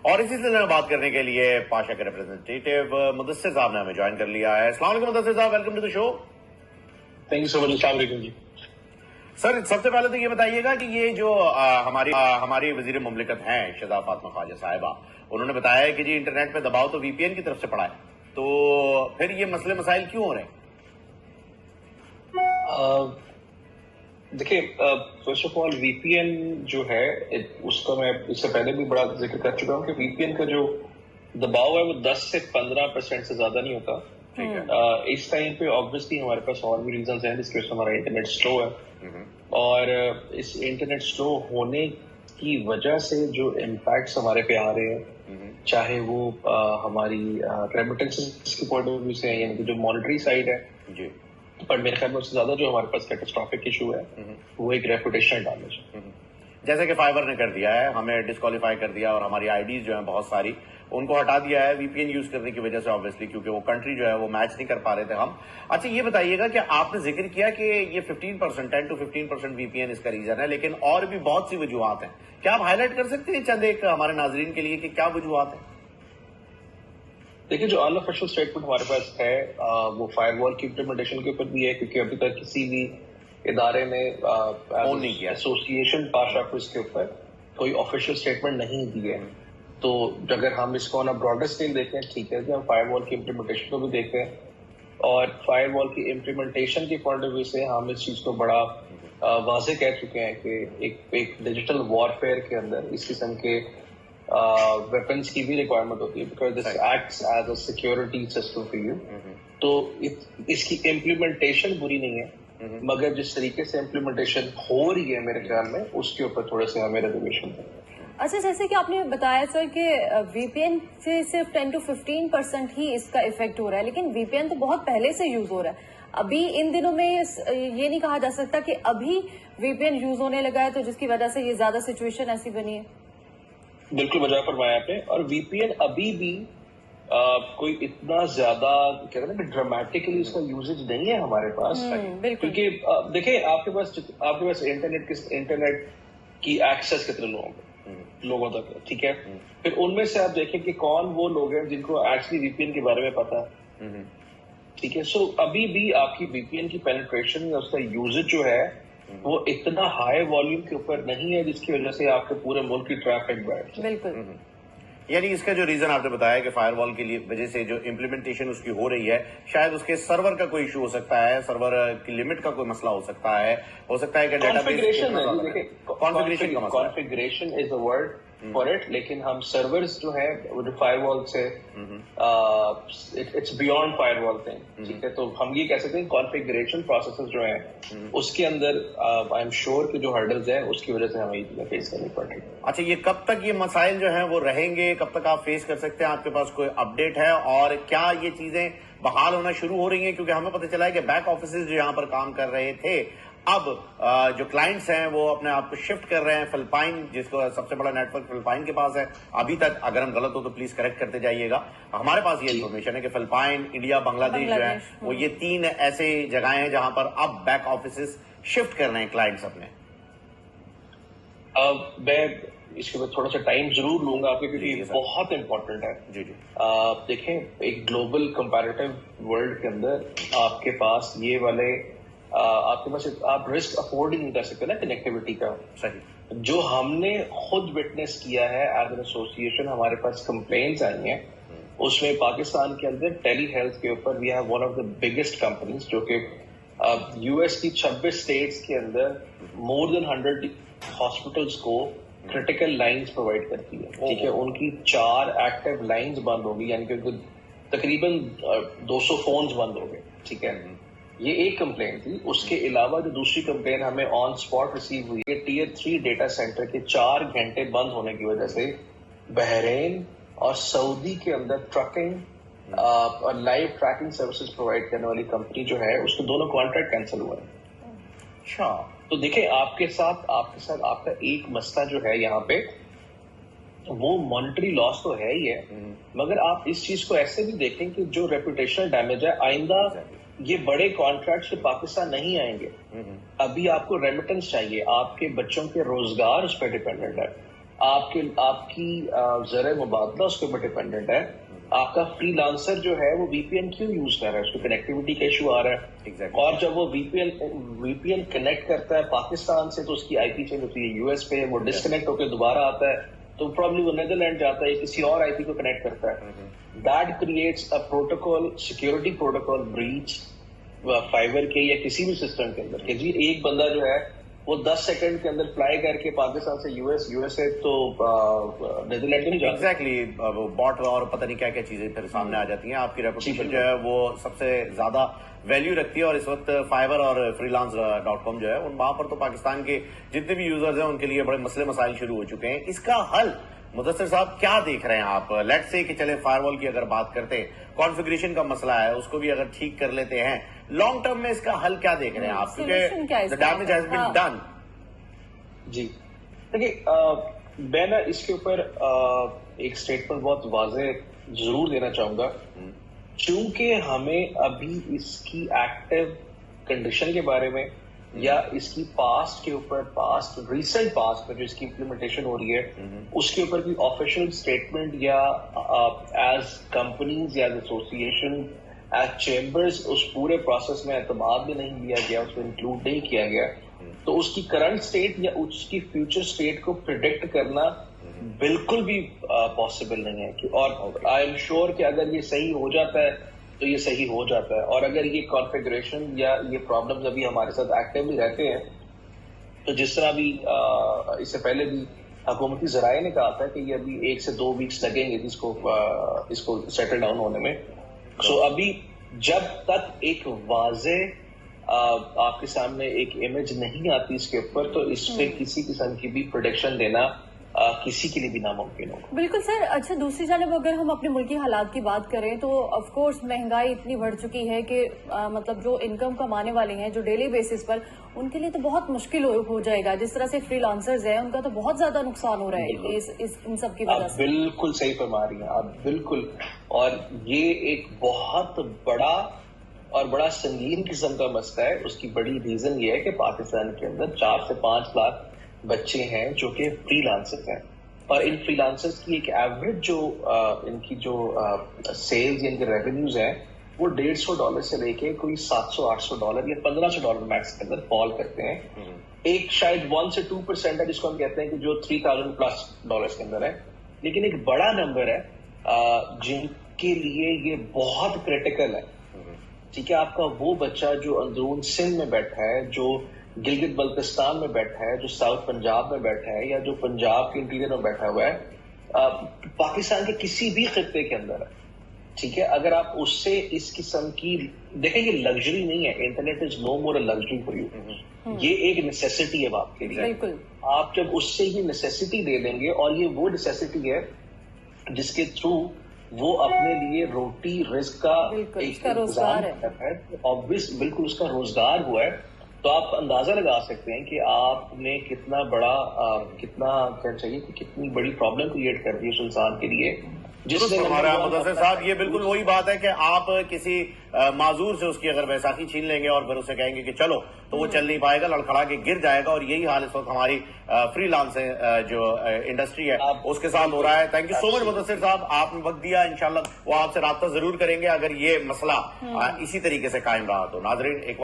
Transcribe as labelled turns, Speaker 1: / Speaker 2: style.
Speaker 1: اور اسی سلسلے میں بات کرنے کے لیے پاشا کے ریپرزینٹیٹو مدثر صاحب نے ہمیں جوائن کر لیا ہے. السلام علیکم مدثر صاحب, welcome to the show.
Speaker 2: Thank you so much. السلام علیکم جی.
Speaker 1: سر, سب سے پہلے تو یہ بتائیے گا کہ یہ جو ہماری وزیر مملکت ہیں شہزاد فاطمہ خواجہ صاحبہ, انہوں نے بتایا ہے کہ جی انٹرنیٹ پہ دباؤ تو وی پی این کی طرف سے پڑا ہے, تو پھر یہ مسئلے مسائل کیوں ہو رہے ہیں؟
Speaker 2: دیکھیے, first of all V P N جو ہے اس کا میں اس سے پہلے بھی بڑا ذکر کر چکا ہوں کہ وی پی این کا جو دباؤ ہے وہ 10 سے 15% سے زیادہ نہیں ہوتا. اس ٹائم پہ آبویسلی ہمارے پاس اور بھی ریزنز ہیں جس کی وجہ سے ہمارا انٹرنیٹ سلو ہے, اور اس انٹرنیٹ سلو ہونے کی وجہ سے جو امپیکٹس ہمارے پہ آ رہے ہیں, چاہے وہ ہماری ریمیٹنس کی پوائنٹ آف ویو سے یعنی کہ جو مانیٹری سائڈ ہے, پر میرے خیال میں اس سے زیادہ جو ہمارے پاس کیٹاسٹرافک ایشو ہے وہ ایک ریپوٹیشنل ڈیمیج ہے.
Speaker 1: جیسے کہ فائبر نے کر دیا ہے, ہمیں ڈسکوالیفائی کر دیا, اور ہماری آئی ڈیز جو ہیں بہت ساری ان کو ہٹا دیا ہے وی پی این یوز کرنے کی وجہ سے, آبویسلی کیونکہ وہ کنٹری جو ہے وہ میچ نہیں کر پا رہے تھے ہم. اچھا یہ بتائیے گا کہ آپ نے ذکر کیا کہ یہ 15% 10 to 15% وی پی این اس کا ریزن ہے, لیکن اور بھی بہت سی وجوہات ہیں. کیا آپ ہائی لائٹ کر سکتے ہیں چند ایک ہمارے ناظرین کے لیے کہ کیا وجوہات ہیں؟
Speaker 2: دیکھیے, جو ان آفیشل اسٹیٹمنٹ ہمارے پاس ہے وہ فائر وال کی امپلیمنٹیشن کے اوپر بھی ہے, کیونکہ ابھی تک کسی بھی ادارے نے ایسوسیشن پاشا کو اس کے اوپر کوئی آفیشیل اسٹیٹمنٹ نہیں دی ہے. تو اگر ہم اس کو براڈر اسکیل دیکھیں, ٹھیک ہے کہ ہم فائر وال کی امپلیمنٹیشن کو بھی دیکھیں, اور فائر وال کی امپلیمنٹیشن کے پوائنٹ آف ویو سے ہم اس چیز کو بڑا واضح کہہ چکے ہیں کہ ایک ڈیجیٹل وارفیئر کے اندر اس قسم کے ویپنس کی بھی ریکوائرمنٹ ہوتی ہے, because this acts as a security system for you. تو اس کی امپلیمنٹیشن بری نہیں ہے, مگر جس طریقے سے امپلیمنٹیشن ہو رہی ہے میرے خیال میں اس کے اوپر تھوڑے سے ہمیں ریزرویشن ہے.
Speaker 3: اچھا, جیسے کہ آپ نے بتایا سر کہ وی پی این سے صرف 10 to 15% ہی اس کا افیکٹ ہو رہا ہے, لیکن وی پی این تو بہت پہلے سے یوز ہو رہا ہے. ابھی ان دنوں میں یہ نہیں کہا جا سکتا کہ ابھی وی پی این یوز ہونے لگا ہے تو جس کی وجہ سے یہ زیادہ سچویشن ایسی بنی ہے.
Speaker 2: بالکل بجا فرمایا آپ نے, اور وی پی این ابھی بھی کوئی اتنا زیادہ کہتے ہیں نا کہ ڈرامیٹکلی اس کا یوزیج نہیں ہے ہمارے پاس, کیونکہ دیکھیں آپ کے پاس انٹرنیٹ کی ایکسیس کتنے لوگوں تک ہے, ٹھیک ہے. پھر ان میں سے آپ دیکھیں کہ کون وہ لوگ ہیں جن کو ایکچولی وی پی این کے بارے میں پتا ہے, ٹھیک ہے. سو ابھی بھی آپ کی وی پی این کی پینیٹریشن یا اس کا یوزیج جو ہے وہ اتنا ہائی والیوم کے اوپر نہیں ہے جس کی وجہ سے آپ کے پورے ملک کی ٹریفک بیٹھ.
Speaker 3: بالکل.
Speaker 1: یعنی اس کا جو ریزن آپ نے بتایا کہ فائر وال کی وجہ سے جو امپلیمنٹیشن اس کی ہو رہی ہے, شاید اس کے سرور کا کوئی ایشو ہو سکتا ہے, سرور کی لمٹ کا کوئی مسئلہ ہو سکتا ہے کہ data base
Speaker 2: configuration is a word for it, لیکن ہم سرورز جو ہے وہ جو فائر وال سے اٹس بیونڈ فائر وال تھنگ, ٹھیک ہے. تو ہم یہ کہہ سکتے ہیں کانفیگریشن پروسیسز جو ہیں اس کے اندر آئی ایم شیور کہ جو ہرڈلز ہیں اس کی وجہ سے ہمیں یہ فیس کرنی پڑ رہی ہے.
Speaker 1: اچھا, یہ کب تک یہ مسائل جو ہیں وہ رہیں گے, کب تک آپ فیس کر سکتے ہیں؟ آپ کے پاس کوئی اپڈیٹ ہے, اور کیا یہ چیزیں بحال ہونا شروع ہو رہی ہیں؟ کیونکہ ہمیں پتہ چلا ہے کہ بیک آفیسز جو یہاں پر کام کر رہے تھے اب جو کلائنٹس ہیں وہ اپنے آپ کو شفٹ کر رہے ہیں فلپائن, جس کو سب سے بڑا نیٹ ورک فلپائن کے پاس ہے ابھی تک. اگر ہم غلط ہو تو پلیز کریکٹ کرتے جائیے گا. ہمارے پاس یہ انفارمیشن ہے کہ فلپائن, انڈیا, بنگلہ دیش جو ہے وہ یہ 3 ایسے جگہیں ہیں جہاں پر اب بیک آفیسز شفٹ کر رہے ہیں کلائنٹس اپنے.
Speaker 2: میں اس کے بعد تھوڑا سا ٹائم ضرور لوں گا آپ کے, کیونکہ بہت امپورٹنٹ ہے.
Speaker 1: جی جی.
Speaker 2: دیکھیں, ایک گلوبل کمپیریٹیو ورلڈ کے اندر آپ کے پاس یہ والے آپ کے پاس آپ رسک افورڈ ہی نہیں کر سکتے نا کنیکٹیوٹی کا.
Speaker 1: صحیح.
Speaker 2: جو ہم نے خود وٹنس کیا ہے ایز این ایسوسیشن, ہمارے پاس کمپلینٹس آئی ہیں, اس میں پاکستان کے اندر ٹیلی ہیلتھ کے اوپر we have one of the biggest companies جو کہ یو ایس کی 26 اسٹیٹس کے اندر مور دین 100 ہاسپٹلس کو کریٹیکل لائنز پرووائڈ کرتی ہے, ٹھیک ہے. ان کی 4 ایکٹیو لائنز بند ہوگی, یعنی کہ تقریباً 200 فونز بند ہو گئے, ٹھیک ہے. یہ ایک کمپلین تھی. اس کے علاوہ جو دوسری کمپلین ہمیں آن اسپاٹ ریسیو ہوئی ہے, ٹیئر 3 ڈیٹا سینٹر کے 4 گھنٹے بند ہونے کی وجہ سے بحرین اور سعودی کے اندر ٹرکنگ اور لائیو ٹریکنگ سروسز پرووائڈ کرنے والی کمپنی جو ہے اس کے دونوں کانٹریکٹ کینسل ہوئے ہیں.
Speaker 1: اچھا.
Speaker 2: تو دیکھیں, آپ کے ساتھ آپ کا ایک مسئلہ جو ہے یہاں پہ وہ مانیٹری لاس تو ہے ہی ہے, مگر آپ اس چیز کو ایسے بھی دیکھیں کہ جو ریپوٹیشنل ڈیمیج ہے, آئندہ یہ بڑے کانٹریکٹس پاکستان نہیں آئیں گے. ابھی آپ کو ریمیٹنس چاہیے, آپ کے بچوں کے روزگار اس پہ ڈیپینڈنٹ ہے. آپ کی ذرائع مبادلہ اس کے اوپر ڈیپینڈنٹ ہے. آپ کا فری لانسر جو ہے وہ وی پی این کیوں یوز کر رہا ہے؟ اس کو کنیکٹیوٹی کا ایشو آ رہا ہے. اور جب وہ وی پی این کنیکٹ کرتا ہے پاکستان سے تو اس کی آئی پی چینج ہوتی ہے یو ایس پہ, وہ ڈسکنیکٹ ہو کے دوبارہ آتا ہے تو پرابلی وہ نیدرلینڈ جاتا ہے, کسی اور آئی پی کو کنیکٹ کرتا ہے. That creates a protocol, security protocol breach fibre کے یا کسی بھی سسٹم کے اندر, کہ جی ایک بندہ جو ہے وہ 10 سیکنڈ کے اندر فلائی کر کے پاکستان سے یو ایس اے تو نیدرلینڈ کو نہیں جاتا.
Speaker 1: ایگزیکٹلی, باٹ اور پتہ نہیں کیا کیا چیزیں پھر سامنے آ جاتی ہیں. آپ کی ریپوٹیشن جو ہے وہ سب سے زیادہ ویلیو رکھتی ہے, اور اس وقت فائبر اور freelance.com جو ہے وہاں پر تو پاکستان کے جتنے بھی یوزرز ہیں ان کے لیے بڑے مسئلے مسائل شروع ہو چکے ہیں. اس کا حل مدثر صاحب کیا دیکھ رہے ہیں آپ؟ لیٹ سے کہ چلے فائر وال کی اگر بات کرتے ہیں, کانفیگریشن کا مسئلہ ہے اس کو بھی اگر ٹھیک کر لیتے ہیں, لانگ ٹرم میں اس کا حل کیا دیکھ رہے ہیں آپ؟ کیونکہ ڈیمیج ہیز بین ڈن.
Speaker 2: جی دیکھیے, میں نا اس کے اوپر ایک اسٹیٹمنٹ بہت واضح ضرور دینا چاہوں گا, چونکہ ہمیں ابھی اس کی ایکٹیو کنڈیشن کے بارے میں یا اس کی پاسٹ کے اوپر, ریسنٹ پاسٹ میں جو اس کی امپلیمنٹیشن ہو رہی ہے اس کے اوپر کوئی آفیشیل اسٹیٹمنٹ یا ایز کمپنیز یا ایسوسیشن ایز چیمبرز اس پورے پروسیس میں اعتماد میں نہیں لیا گیا, اس کو انکلوڈ نہیں کیا گیا. تو اس کی کرنٹ سٹیٹ یا اس کی فیوچر سٹیٹ کو پریڈکٹ کرنا بالکل بھی پاسبل نہیں ہے. اور آئی ایم شیور کہ اگر یہ صحیح ہو جاتا ہے تو یہ صحیح ہو جاتا ہے, اور اگر یہ کانفیگریشن یا یہ پرابلمز ابھی ہمارے ساتھ ایکٹیولی رہتے ہیں تو جس طرح بھی اس سے پہلے بھی حکومتی ذرائع نے کہا تھا کہ یہ ابھی 1 سے 2 ویکس لگیں گے اس کو سیٹل ڈاؤن ہونے میں. سو ابھی جب تک ایک واضح آپ کے سامنے ایک امیج نہیں آتی اس کے اوپر, تو اس پہ کسی قسم کی بھی پروڈکشن دینا کسی کے لیے بھی ناممکن ہوگا.
Speaker 3: بالکل سر. اچھا, دوسری جانب اگر ہم اپنے ملکی حالات کی بات کریں تو آف کورس مہنگائی اتنی بڑھ چکی ہے کہ مطلب جو انکم کمانے والے ہیں جو ڈیلی بیسس پر, ان کے لیے تو بہت مشکل ہو جائے گا. جس طرح سے فری لانسرز ہیں ان کا تو بہت زیادہ نقصان ہو رہا ہے ان سب کی وجہ سے.
Speaker 2: بالکل صحیح فرما رہی ہیں آپ, بالکل. اور یہ ایک بہت بڑا سنگین قسم کا مسئلہ ہے. اس کی بڑی ریزن یہ ہے کہ پاکستان کے اندر 4 سے 5 لاکھ بچے ہیں جو کہ فری لانسرز ہیں, اور ان فری لانسرز کی ایک ایوریج جو ان کی جو سیلز یا ان کے ریونیوز ہیں وہ $150 سے لے کے کوئی $700-800 یا $1500 میکس کے اندر فال کرتے ہیں. ایک شاید 1 سے 2% ہے جس کو ہم کہتے ہیں کہ جو $3000+ کے اندر ہے, لیکن ایک بڑا نمبر ہے جن کے لیے یہ بہت کریٹیکل ہے. ٹھیک ہے, آپ کا وہ بچہ جو اندرون سندھ میں بیٹھا ہے, جو گلگت بلتستان میں بیٹھا ہے, جو ساؤتھ پنجاب میں بیٹھا ہے, یا جو پنجاب کے انٹیریئر میں بیٹھا ہوا ہے, پاکستان کے کسی بھی خطے کے اندر ہے. ٹھیک ہے, اگر آپ اس سے اس قسم کی دیکھیں, یہ لگژری نہیں ہے. Internet is no more a luxury for you. یہ ایک نیسیسٹی ہے آپ کے لیے. آپ جب اس سے یہ نیسیسٹی دے دیں گے, اور یہ وہ نیسیسٹی ہے جس کے تھرو وہ اپنے لیے روٹی رزق کا ایک انتظام ہے, obvious بالکل اس کا روزگار ہوا ہے, تو آپ اندازہ لگا سکتے ہیں کہ آپ نے کتنا بڑا کتنا کیا چاہیے کہ کتنی بڑی پرابلم کریٹ کر دی اس انسان کے لیے.
Speaker 1: ہمارا مدثر صاحب, یہ بالکل وہی بات ہے کہ آپ کسی معذور سے اس کی اگر بیساکھی چھین لیں گے اور پھر اسے کہیں گے کہ چلو, تو وہ چل نہیں پائے گا, لڑکھڑا کے گر جائے گا. اور یہی حال اس وقت ہماری فری لانس جو انڈسٹری ہے اس کے ساتھ ہو رہا ہے. تھینک یو سو مچ مدثر صاحب, آپ نے وقت دیا. انشاءاللہ وہ آپ سے رابطہ ضرور کریں گے اگر یہ مسئلہ اسی طریقے سے قائم رہا تو. ناظرین, ایک